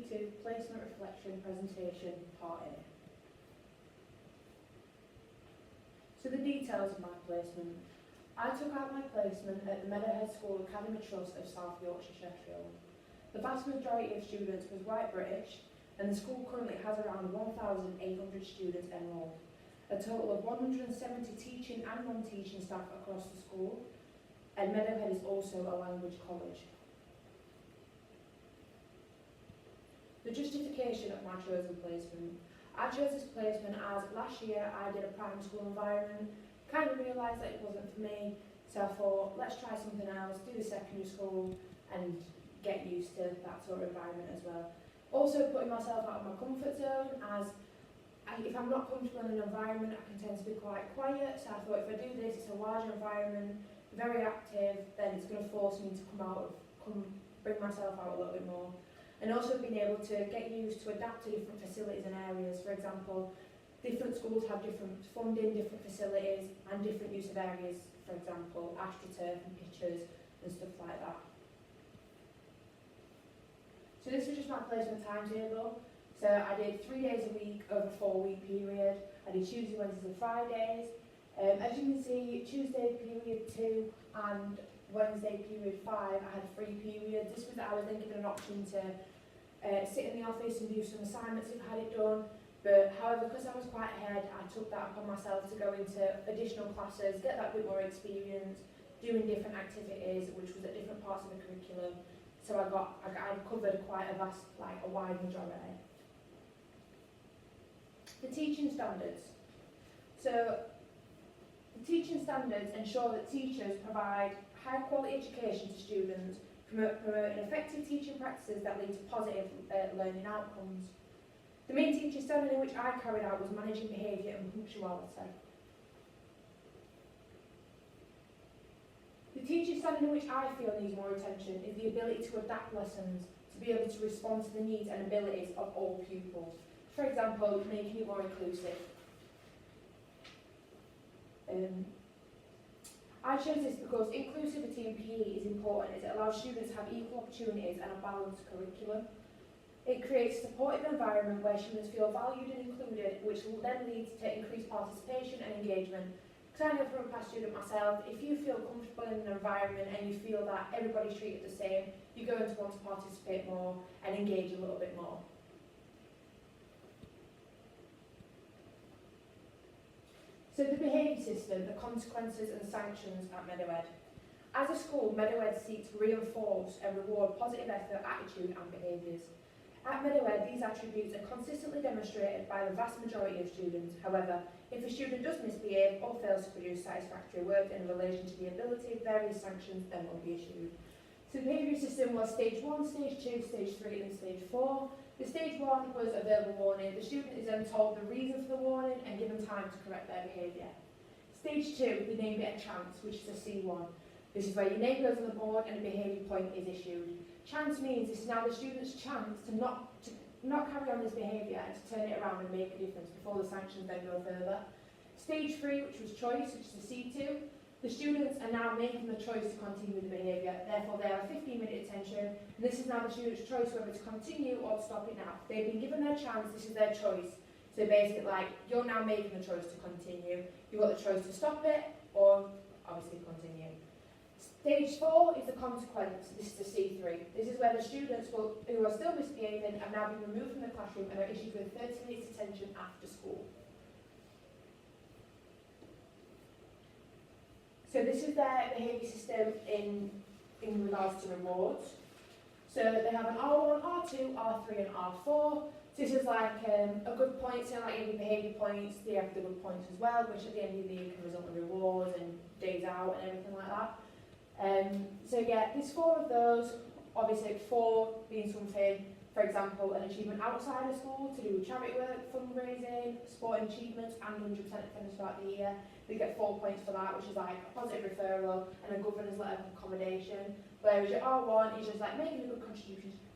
DPP2 Placement Reflection Presentation Part A. So the details of my placement. I took out my placement at the Meadowhead School Academy Trust of South Yorkshire, Sheffield. The vast majority of students was white British, and the school currently has around 1,800 students enrolled. A total of 170 teaching and non-teaching staff across the school, and Meadowhead is also a language college. The justification of my chosen placement. I chose this placement as last year I did a primary school environment, kind of realised that it wasn't for me, so I thought let's try something else, do the secondary school and get used to that sort of environment as well. Also putting myself out of my comfort zone, as if I'm not comfortable in an environment I can tend to be quite quiet, so I thought if I do this, it's a larger environment, very active, then it's going to force me to bring myself out a little bit more. And also being able to get used to adapt to different facilities and areas. For example, different schools have different funding, different facilities and different use of areas, for example, AstroTurf and pitches and stuff like that. So this was just my placement timetable. So I did 3 days a week over a 4-week period. I did Tuesday, Wednesdays and Fridays. As you can see, Tuesday period 2 and Wednesday period 5 I had a free period. This was that I was then given an option to sit in the office and do some assignments if I had it done, but however, because I was quite ahead, I took that upon myself to go into additional classes, get that bit more experience, doing different activities which was at different parts of the curriculum, so I covered quite a wide majority. The teaching standards. So the teaching standards ensure that teachers provide high quality education to students, promoting effective teaching practices that lead to positive learning outcomes. The main teaching standard in which I carried out was managing behaviour and punctuality. The teaching standard in which I feel needs more attention is the ability to adapt lessons to be able to respond to the needs and abilities of all pupils. For example, making it more inclusive. I chose this because inclusivity in PE is important as it allows students to have equal opportunities and a balanced curriculum. It creates a supportive environment where students feel valued and included, which will then lead to increased participation and engagement. Because I know from a past student myself, if you feel comfortable in an environment and you feel that everybody's treated the same, you're going to want to participate more and engage a little bit more. So the behaviour system, the consequences and sanctions at Meadowhead. As a school, Meadowhead seeks to reinforce and reward positive effort, attitude and behaviours. At Meadowhead, these attributes are consistently demonstrated by the vast majority of students. However, if a student does misbehave or fails to produce satisfactory work in relation to the ability, various sanctions then will be issued. So the behaviour system was stage 1, stage 2, stage 3 and stage 4. The stage 1 was a verbal warning. The student is then told the reason for the warning and given time to correct their behaviour. Stage 2, the name it a chance, which is a C1. This is where your name goes on the board and a behaviour point is issued. Chance means this is now the student's chance to not carry on this behaviour and to turn it around and make a difference before the sanctions then go further. Stage 3, which was choice, which is a C2. The students are now making the choice to continue with the behaviour, therefore they have a 15-minute attention, and this is now the student's choice whether to continue or to stop it now. They've been given their chance, this is their choice. So basically, you're now making the choice to continue. You've got the choice to stop it, or obviously continue. Stage 4 is the consequence, this is the C3. This is where the students who are still misbehaving have now been removed from the classroom and are issued with 30 minutes detention after school. So this is their behaviour system in regards to rewards. So they have an R1, R2, R3 and R4. So this is a good point, so any behaviour points, they have the good points as well, which at the end of the year can result in rewards and days out and everything like that. So yeah, there's 4 of those, obviously 4 being something, for example, an achievement outside of school to do with charity work, fundraising, sporting achievements and 100% attendance throughout the year. We get 4 points for that, which is a positive referral and a governor's letter of accommodation. Whereas your R1 is just making a good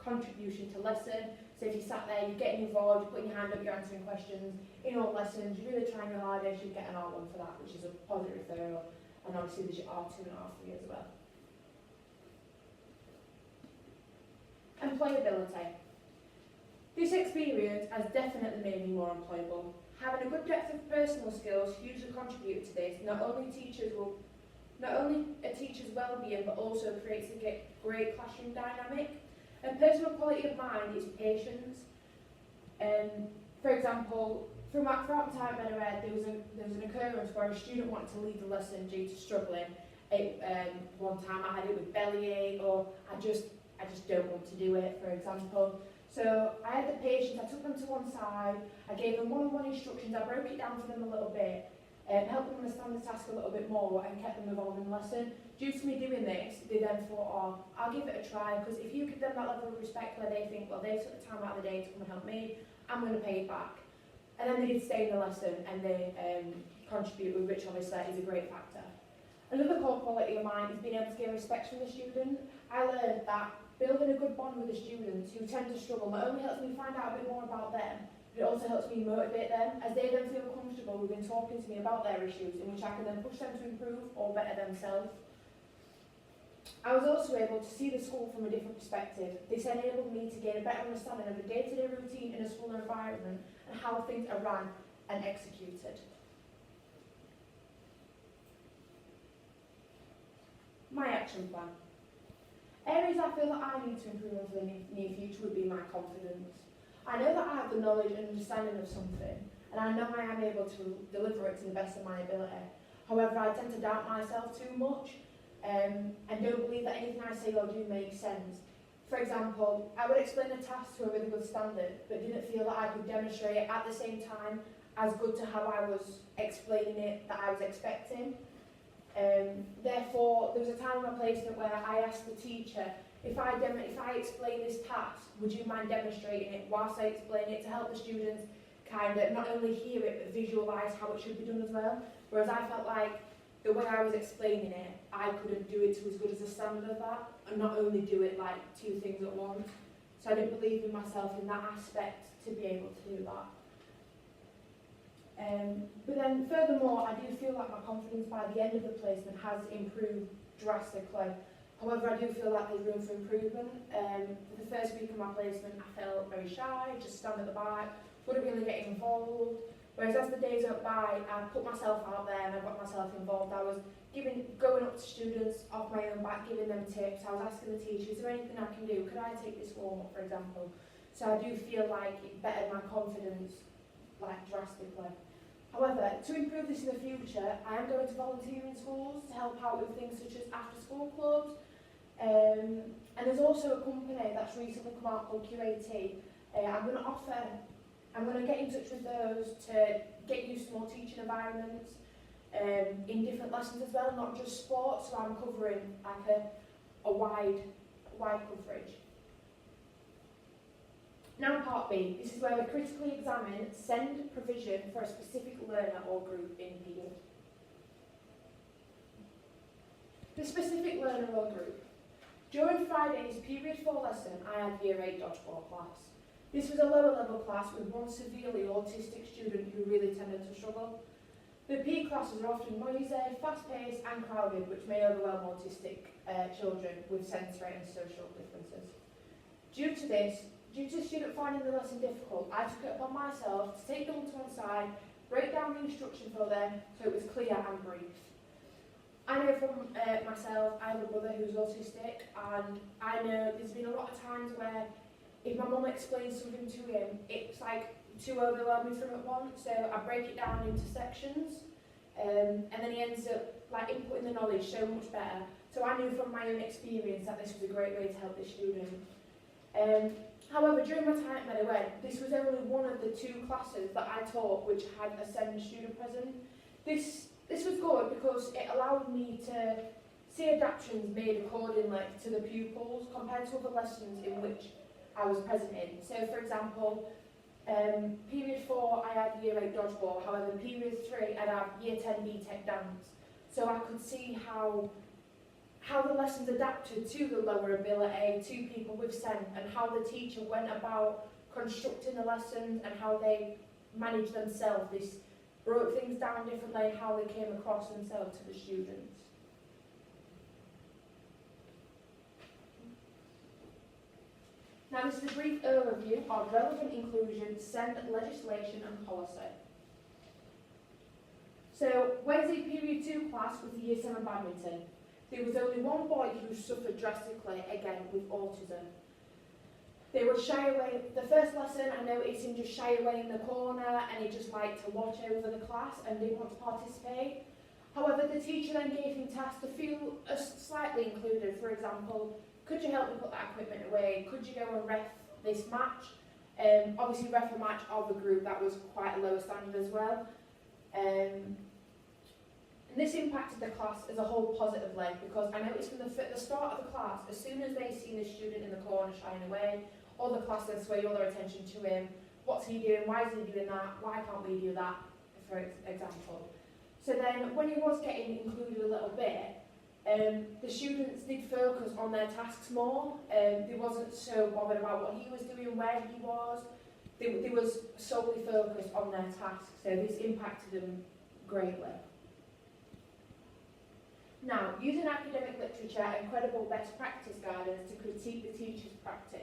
contribution to lesson. So if you sat there, you're getting involved, you're putting your hand up, you're answering questions in all lessons, you're really trying your hardest, you get an R1 for that, which is a positive referral. And obviously there's your R2 and R3 as well. Employability. This experience has definitely made me more employable. Having a good depth of personal skills hugely contributed to this. Not only a teacher's well-being, but also creates a great classroom dynamic. And personal quality of mind is patience. For example, throughout my time at Meadowhead, there was an occurrence where a student wanted to leave the lesson due to struggling. One time I had it with bellyache, or I just don't want to do it, for example. So I had the patience, I took them to one side, I gave them one-on-one instructions, I broke it down for them a little bit, helped them understand the task a little bit more, and kept them involved in the lesson. Due to me doing this, they then thought, oh, I'll give it a try, because if you give them that level of respect where they think, well, they took the time out of the day to come and help me, I'm going to pay it back. And then they did stay in the lesson, and they contributed, which obviously is a great factor. Another core quality of mine is being able to gain respect from the student. I learned that building a good bond with the students who tend to struggle not only helps me find out a bit more about them, but it also helps me motivate them, as they then feel comfortable within talking to me about their issues, in which I can then push them to improve or better themselves. I was also able to see the school from a different perspective. This enabled me to gain a better understanding of the day-to-day routine in a school environment and how things are run and executed. My action plan. Areas I feel that I need to improve on for the near future would be my confidence. I know that I have the knowledge and understanding of something, and I know I am able to deliver it to the best of my ability. However, I tend to doubt myself too much, and don't believe that anything I say or do makes sense. For example, I would explain a task to a really good standard, but didn't feel that I could demonstrate it at the same time as good to how I was explaining it that I was expecting. Therefore, there was a time in my placement where I asked the teacher, if I explain this task, would you mind demonstrating it whilst I explain it, to help the students kind of not only hear it but visualise how it should be done as well. Whereas I felt like the way I was explaining it, I couldn't do it to as good as the standard of that, and not only do it like two things at once. So I didn't believe in myself in that aspect to be able to do that. But then furthermore, I do feel like my confidence by the end of the placement has improved drastically. However, I do feel like there's room for improvement. For the first week of my placement, I felt very shy, just stand at the back, wouldn't really get involved. Whereas as the days went by, I put myself out there and I got myself involved. I was going up to students off my own back, giving them tips. I was asking the teacher, is there anything I can do? Could I take this warm up, for example? So I do feel like it bettered my confidence drastically. However, to improve this in the future, I am going to volunteer in schools to help out with things such as after-school clubs. And there's also a company that's recently come out called QAT. I'm going to get in touch with those to get used to more teaching environments in different lessons as well, not just sports. So I'm covering like a wide coverage. Now part B, this is where we critically examine send provision for a specific learner or group in period. The specific learner or group. During Friday's period 4 lesson, I had Year 8 dodgeball class. This was a lower level class with one severely autistic student who really tended to struggle. The PE classes are often noisy, fast-paced and crowded, which may overwhelm autistic children with sensory and social differences. Due to the student finding the lesson difficult, I took it upon myself to take them to one side, break down the instruction for them so it was clear and brief. I know from myself, I have a brother who's autistic, and I know there's been a lot of times where if my mum explains something to him, it's like too overwhelming for him at once, so I break it down into sections, and then he ends up like inputting the knowledge so much better. So I knew from my own experience that this was a great way to help the student. However, during my time at Meadowhead, this was only one of the 2 classes that I taught which had a SEND student present. This was good because it allowed me to see adaptations made accordingly to the pupils compared to other lessons in which I was present in. So for example, period 4 I had Year 8 dodgeball, however period 3 I'd have Year 10 BTEC dance. So I could see how the lessons adapted to the lower ability, to people with SEND, and how the teacher went about constructing the lessons and how they managed themselves. This broke things down differently, how they came across themselves to the students. Now this is a brief overview of relevant inclusion, SEND legislation and policy. So, Wednesday period 2 class was the Year 7 badminton. There was only one boy who suffered drastically, again, with autism. They would shy away. The first lesson, I noticed him just shy away in the corner and he just liked to watch over the class and didn't want to participate. However, the teacher then gave him tasks to feel slightly included. For example, could you help me put that equipment away? Could you go and ref this match? Obviously, ref a match of a group, that was quite a lower standard as well. And this impacted the class as a whole positively because I noticed from the start of the class, as soon as they seen a student in the corner shying away, all the class then swayed all their attention to him. What's he doing? Why is he doing that? Why can't we do that, for example? So then, when he was getting included a little bit, the students did focus on their tasks more. They wasn't so bothered about what he was doing, where he was. They was solely focused on their tasks, so this impacted them greatly. Now, using academic literature and credible best practice guidance to critique the teacher's practice.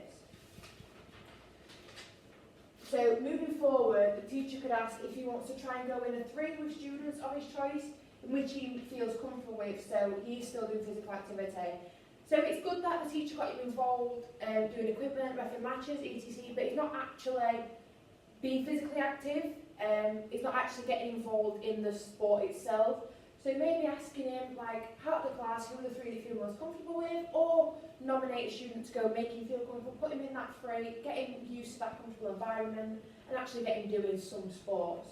So, moving forward, the teacher could ask if he wants to try and go in a 3 with students of his choice, in which he feels comfortable with, so he's still doing physical activity. So it's good that the teacher got him involved doing equipment, reffing matches, etc., but he's not actually being physically active, he's not actually getting involved in the sport itself. So maybe asking him, like, out of the class, who are the 3 that you feel most comfortable with, or nominate a student to go, make him feel comfortable, put him in that 3, get him used to that comfortable environment, and actually get him doing some sports.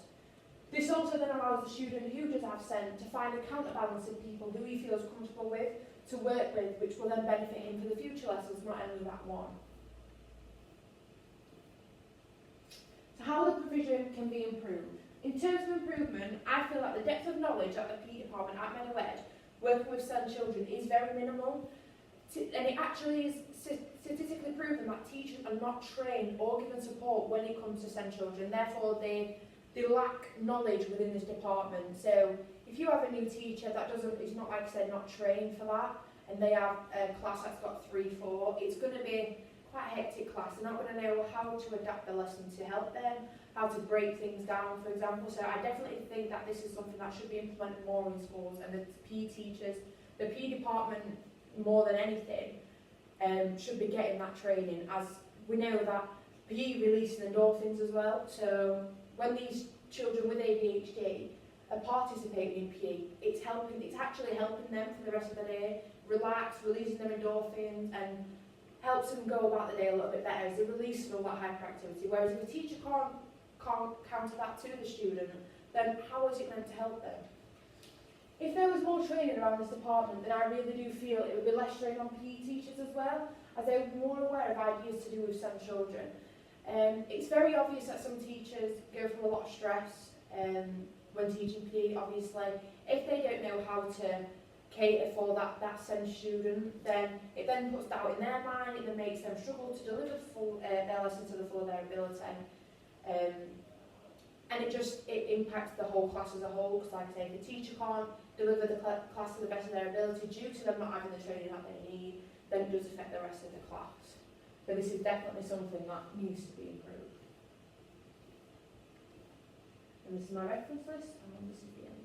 This also then allows the student who does have SEND to find a counterbalance of people who he feels comfortable with to work with, which will then benefit him for the future lessons, not only that one. So how the provision can be improved. In terms of improvement, I feel like the depth of knowledge at the PE department at Meadow Ed, working with SEND children, is very minimal. And it actually is statistically proven that teachers are not trained or given support when it comes to SEND children. Therefore, they lack knowledge within this department. So if you have a new teacher that is not, like I said, not trained for that, and they have a class that's got 3, 4, it's going to be quite a hectic class. They're not going to know how to adapt the lesson to help them, how to break things down, for example. So I definitely think that this is something that should be implemented more in schools, and the PE teachers, the PE department, more than anything, should be getting that training, as we know that PE releases endorphins as well. So when these children with ADHD are participating in PE, it's actually helping them for the rest of the day, relax, releasing them endorphins, and helps them go about the day a little bit better as they release all that hyperactivity. Whereas if a teacher can't counter that to the student, then how is it meant to help them? If there was more training around this department, then I really do feel it would be less strain on PE teachers as well, as they would be more aware of ideas to do with SEND children. It's very obvious that some teachers go through a lot of stress when teaching PE, obviously. If they don't know how to cater for that SEND student, then it then puts doubt in their mind, it then makes them struggle to deliver their lesson to the full of their ability. And it impacts the whole class as a whole, because like I say, if the teacher can't deliver the class to the best of their ability due to them not having the training that they need, then it does affect the rest of the class. So this is definitely something that needs to be improved. And this is my reference list, and this is the end.